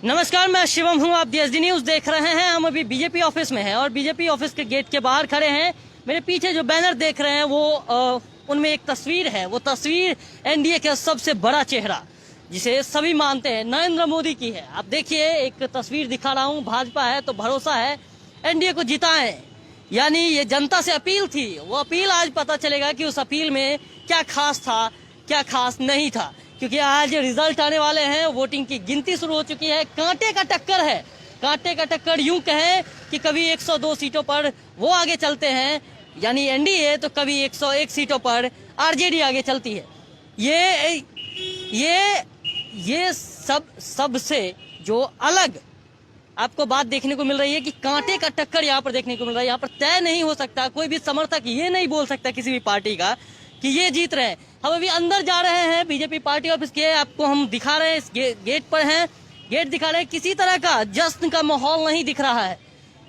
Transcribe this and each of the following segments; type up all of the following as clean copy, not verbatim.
नमस्कार, मैं शिवम हूं। आप DSD न्यूज देख रहे हैं। हम अभी बीजेपी ऑफिस में हैं और बीजेपी ऑफिस के गेट के बाहर खड़े हैं। मेरे पीछे जो बैनर देख रहे हैं वो उनमें एक तस्वीर है। वो तस्वीर एनडीए का सबसे बड़ा चेहरा, जिसे सभी मानते हैं, नरेंद्र मोदी की है। आप देखिए, एक तस्वीर दिखा रहा हूं। भाजपा है तो भरोसा है एनडीए को जिताएं, यानी ये जनता से अपील थी। वो अपील आज पता चलेगा कि उस अपील में क्या खास था, क्या खास नहीं था, क्योंकि आज रिजल्ट आने वाले हैं। वोटिंग की गिनती शुरू हो चुकी है। कांटे का टक्कर है। कांटे का टक्कर यूं कहें कि कभी 102 सीटों पर वो आगे चलते हैं, यानी एनडीए, तो कभी 101 सीटों पर आरजेडी आगे चलती है। ये सबसे जो अलग आपको बात देखने को मिल रही है कि कांटे का टक्कर यहाँ पर देखने को मिल रहा है। यहाँ पर तय नहीं हो सकता, कोई भी समर्थक ये नहीं बोल सकता किसी भी पार्टी का कि ये जीत रहे हैं। हम अभी अंदर जा रहे हैं बीजेपी पार्टी ऑफिस के। आपको हम दिखा रहे हैं, इस गेट पर हैं, गेट दिखा रहे हैं। किसी तरह का जश्न का माहौल नहीं दिख रहा है,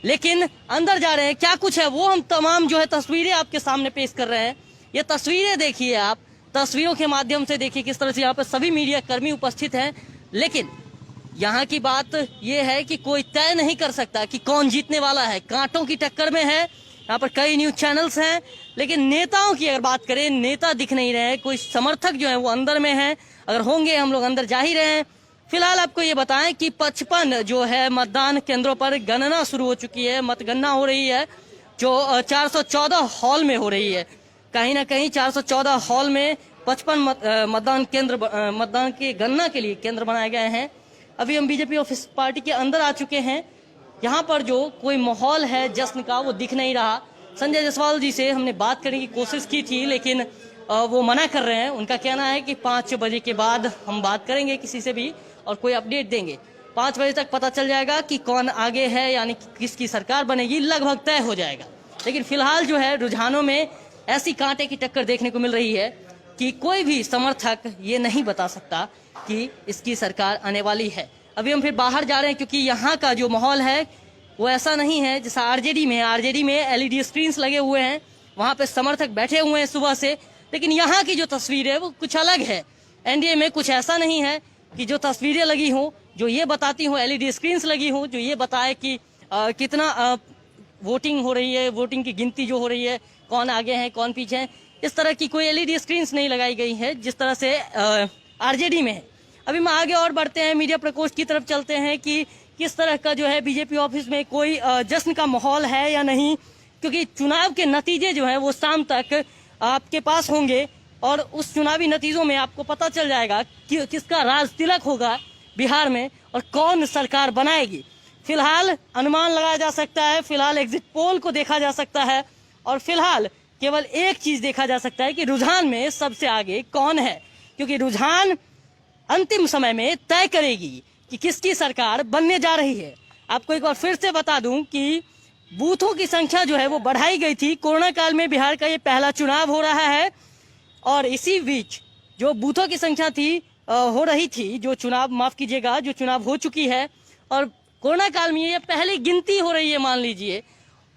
लेकिन अंदर जा रहे हैं। क्या कुछ है वो हम तमाम जो है तस्वीरें आपके सामने पेश कर रहे हैं। ये तस्वीरें देखिए आप, तस्वीरों के माध्यम से देखिए किस तरह से यहाँ पर सभी मीडिया कर्मी उपस्थित हैं। लेकिन यहाँ की बात यह है कि कोई तय नहीं कर सकता कि कौन जीतने वाला है। कांटों की टक्कर में है। यहाँ पर कई न्यूज चैनल्स हैं, लेकिन नेताओं की अगर बात करें, नेता दिख नहीं रहे हैं। कोई समर्थक जो है वो अंदर में है। अगर होंगे, हम लोग अंदर जा ही रहे हैं। फिलहाल आपको ये बताएं कि 55 जो है मतदान केंद्रों पर गणना शुरू हो चुकी है। मतगणना हो रही है जो 414 हॉल में हो रही है। कहीं ना कहीं 414 हॉल में 55 मतदान की गणना के लिए केंद्र बनाए गए हैं। अभी हम बीजेपी ऑफिस पार्टी के अंदर आ चुके हैं। यहाँ पर जो कोई माहौल है जश्न का, वो दिख नहीं रहा। संजय जायसवाल जी से हमने बात करने की कोशिश की थी, लेकिन वो मना कर रहे हैं। उनका कहना है कि 5 बजे के बाद हम बात करेंगे किसी से भी और कोई अपडेट देंगे। 5 बजे तक पता चल जाएगा कि कौन आगे है, यानी किसकी सरकार बनेगी, लगभग तय हो जाएगा। लेकिन फिलहाल जो है रुझानों में ऐसी कांटे की टक्कर देखने को मिल रही है कि कोई भी समर्थक ये नहीं बता सकता कि इसकी सरकार आने वाली है। अभी हम फिर बाहर जा रहे हैं, क्योंकि यहाँ का जो माहौल है वो ऐसा नहीं है जैसा आरजेडी में। आरजेडी में एलईडी स्क्रीन्स लगे हुए हैं, वहाँ पे समर्थक बैठे हुए हैं सुबह से। लेकिन यहाँ की जो तस्वीर है वो कुछ अलग है। एनडीए में कुछ ऐसा नहीं है कि जो तस्वीरें लगी हों, जो ये बताती हों, एलईडी स्क्रीन्स लगी हों, जो ये बताए कि कितना वोटिंग हो रही है, वोटिंग की गिनती जो हो रही है, कौन आगे है कौन पीछे है। इस तरह की कोई एलईडी स्क्रीन्स नहीं लगाई गई है जिस तरह से आरजेडी में है। अभी हम आगे और बढ़ते हैं, मीडिया प्रकोष्ठ की तरफ चलते हैं कि किस तरह का जो है बीजेपी ऑफिस में कोई जश्न का माहौल है या नहीं, क्योंकि चुनाव के नतीजे जो है वो शाम तक आपके पास होंगे और उस चुनावी नतीजों में आपको पता चल जाएगा कि किसका राज तिलक होगा बिहार में और कौन सरकार बनाएगी। फिलहाल अनुमान लगाया जा सकता है, फिलहाल एग्जिट पोल को देखा जा सकता है और फिलहाल केवल एक चीज देखा जा सकता है कि रुझान में सबसे आगे कौन है, क्योंकि रुझान अंतिम समय में तय करेगी कि किसकी सरकार बनने जा रही है। आपको एक बार फिर से बता दूं कि बूथों की संख्या जो है वो बढ़ाई गई थी। कोरोना काल में बिहार का ये पहला चुनाव हो रहा है और इसी बीच जो बूथों की संख्या थी हो रही थी, जो चुनाव, माफ कीजिएगा, जो चुनाव हो चुकी है और कोरोना काल में ये पहली गिनती हो रही है मान लीजिए,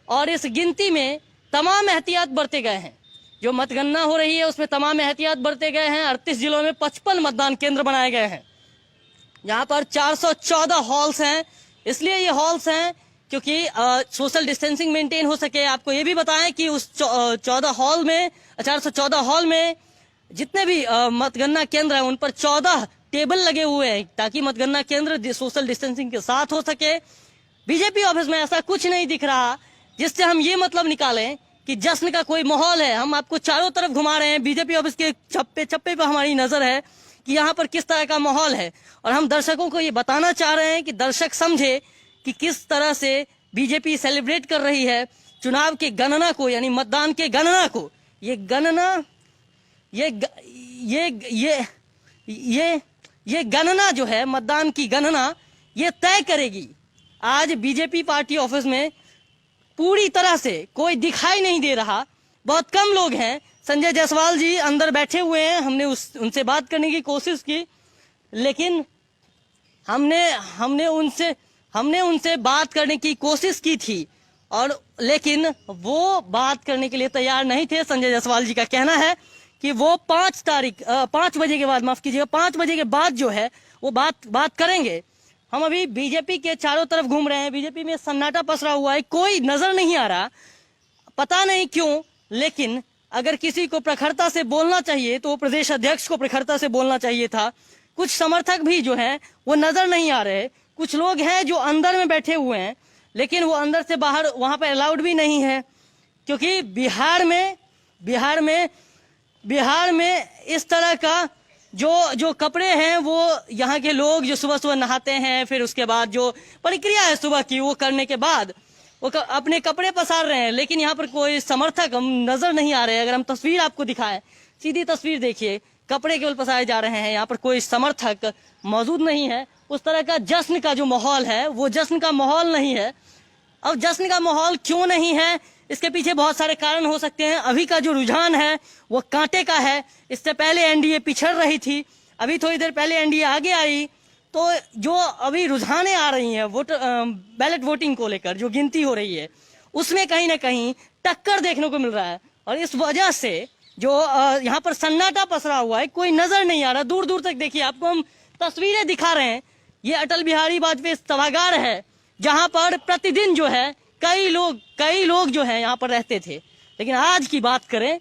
और इस गिनती में तमाम एहतियात बरते गए हैं। जो मतगणना हो रही है उसमें तमाम एहतियात बरते गए हैं। 38 जिलों में 55 मतदान केंद्र बनाए गए हैं। यहाँ पर 414 हॉल्स हैं। इसलिए ये हॉल्स हैं क्योंकि सोशल डिस्टेंसिंग मेंटेन हो सके। आपको ये भी बताएं कि उस 414 हॉल में जितने भी मतगणना केंद्र हैं उन पर 14 टेबल लगे हुए हैं ताकि मतगणना केंद्र सोशल डिस्टेंसिंग के साथ हो सके। बीजेपी ऑफिस में ऐसा कुछ नहीं दिख रहा जिससे हम ये मतलब निकालें कि जश्न का कोई माहौल है। हम आपको चारों तरफ घुमा रहे हैं। बीजेपी ऑफिस के चप्पे चप्पे पर हमारी नजर है कि यहाँ पर किस तरह का माहौल है और हम दर्शकों को ये बताना चाह रहे हैं कि दर्शक समझे कि किस तरह से बीजेपी सेलिब्रेट कर रही है चुनाव की गणना को, यानी मतदान के गणना को। ये गणना ये गणना जो है, मतदान की गणना, ये तय करेगी। आज बीजेपी पार्टी ऑफिस में पूरी तरह से कोई दिखाई नहीं दे रहा, बहुत कम लोग हैं। संजय जायसवाल जी अंदर बैठे हुए हैं। हमने उनसे बात करने की कोशिश की, लेकिन हमने उनसे बात करने की कोशिश की थी और लेकिन वो बात करने के लिए तैयार नहीं थे। संजय जायसवाल जी का कहना है कि वो 5 बजे के बाद, माफ कीजिएगा, 5 बजे के बाद जो है वो बात करेंगे। हम अभी बीजेपी के चारों तरफ घूम रहे हैं, बीजेपी में सन्नाटा पसरा हुआ है, कोई नजर नहीं आ रहा, पता नहीं क्यों। लेकिन अगर किसी को प्रखरता से बोलना चाहिए तो प्रदेश अध्यक्ष को प्रखरता से बोलना चाहिए था। कुछ समर्थक भी जो हैं वो नजर नहीं आ रहे, कुछ लोग हैं जो अंदर में बैठे हुए हैं, लेकिन वो अंदर से बाहर वहां पर अलाउड भी नहीं है, क्योंकि बिहार में इस तरह का जो कपड़े हैं वो यहाँ के लोग जो सुबह सुबह नहाते हैं, फिर उसके बाद जो प्रक्रिया है सुबह की वो करने के बाद वो अपने कपड़े पसार रहे हैं, लेकिन यहाँ पर कोई समर्थक हम नजर नहीं आ रहे हैं। अगर हम तस्वीर आपको दिखाएं, सीधी तस्वीर देखिए, कपड़े केवल पसारे जा रहे हैं, यहाँ पर कोई समर्थक मौजूद नहीं है। उस तरह का जश्न का जो माहौल है वो जश्न का माहौल नहीं है। अब जश्न का माहौल क्यों नहीं है, इसके पीछे बहुत सारे कारण हो सकते हैं। अभी का जो रुझान है वो कांटे का है। इससे पहले एनडीए पिछड़ रही थी, अभी थोड़ी देर पहले एनडीए आगे आई, तो जो अभी रुझानें आ रही हैं बैलेट वोटिंग को लेकर जो गिनती हो रही है उसमें कहीं ना कहीं टक्कर देखने को मिल रहा है। और इस वजह से जो यहाँ पर सन्नाटा पसरा हुआ है, कोई नजर नहीं आ रहा। दूर दूर तक देखिए, आपको हम तस्वीरें दिखा रहे हैं, ये अटल बिहारी वाजपेयी सभागार है जहां पर प्रतिदिन जो है कई लोग जो है यहाँ पर रहते थे। लेकिन आज की बात करें,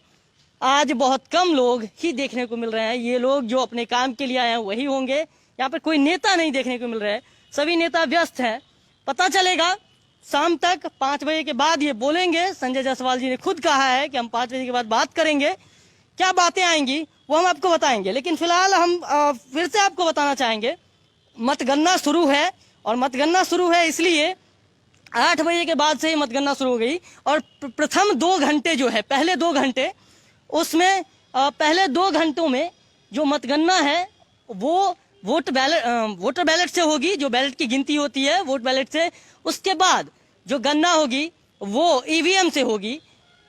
आज बहुत कम लोग ही देखने को मिल रहे हैं। ये लोग जो अपने काम के लिए आए हैं वही होंगे, यहाँ पर कोई नेता नहीं देखने को मिल रहे हैं, सभी नेता व्यस्त हैं। पता चलेगा शाम तक 5 बजे के बाद ये बोलेंगे। संजय जायसवाल जी ने खुद कहा है कि हम 5 बजे के बाद बात करेंगे, क्या बातें आएंगी वो हम आपको बताएंगे। लेकिन फिलहाल हम फिर से आपको बताना चाहेंगे, मतगणना शुरू है, और मतगणना शुरू है इसलिए 8 बजे के बाद से ही मतगणना शुरू हो गई। और प्रथम 2 घंटे जो है, पहले 2 घंटे, उसमें पहले 2 घंटों में जो मतगणना है वो वोटर बैलेट से होगी, जो बैलेट की गिनती होती है वोट बैलेट से। उसके बाद जो गणना होगी वो ईवीएम से होगी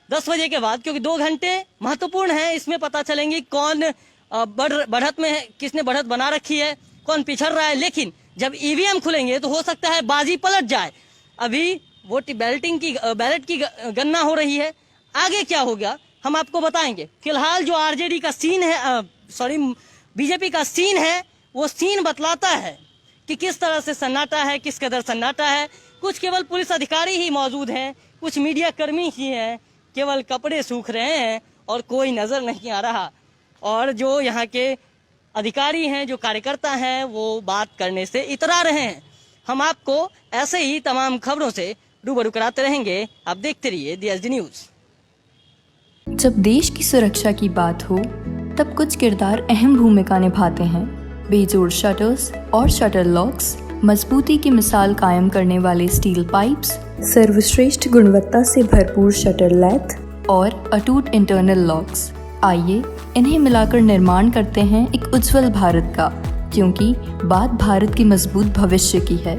10 बजे के बाद, क्योंकि 2 घंटे महत्वपूर्ण है। इसमें पता चलेंगी कौन बढ़त में है, किसने बढ़त बना रखी है, कौन पिछड़ रहा है। लेकिन जब ईवीएम खुलेंगे तो हो सकता है बाजी पलट जाए। अभी बैलेट की गणना हो रही है, आगे क्या होगा हम आपको बताएंगे। फिलहाल जो आरजेडी का सीन है, बीजेपी का सीन है, वो सीन बतलाता है कि किस तरह से सन्नाटा है, किस कदर सन्नाटा है। कुछ केवल पुलिस अधिकारी ही मौजूद हैं, कुछ मीडिया कर्मी ही हैं, केवल कपड़े सूख रहे हैं और कोई नजर नहीं आ रहा। और जो यहाँ के अधिकारी हैं, जो कार्यकर्ता हैं, वो बात करने से इतरा रहे हैं। हम आपको ऐसे ही तमाम खबरों से रूबरू कराते रहेंगे, आप देखते रहिए DSD न्यूज। जब देश की सुरक्षा की बात हो तब कुछ किरदार अहम भूमिका निभाते हैं। बेजोड़ शटर्स और शटर लॉक्स, मजबूती की मिसाल कायम करने वाले स्टील पाइप्स, सर्वश्रेष्ठ गुणवत्ता से भरपूर शटर लैथ और अटूट इंटरनल लॉक्स। आइए इन्हें मिलाकर निर्माण करते हैं एक उज्जवल भारत का, क्योंकि बात भारत के मजबूत भविष्य की है।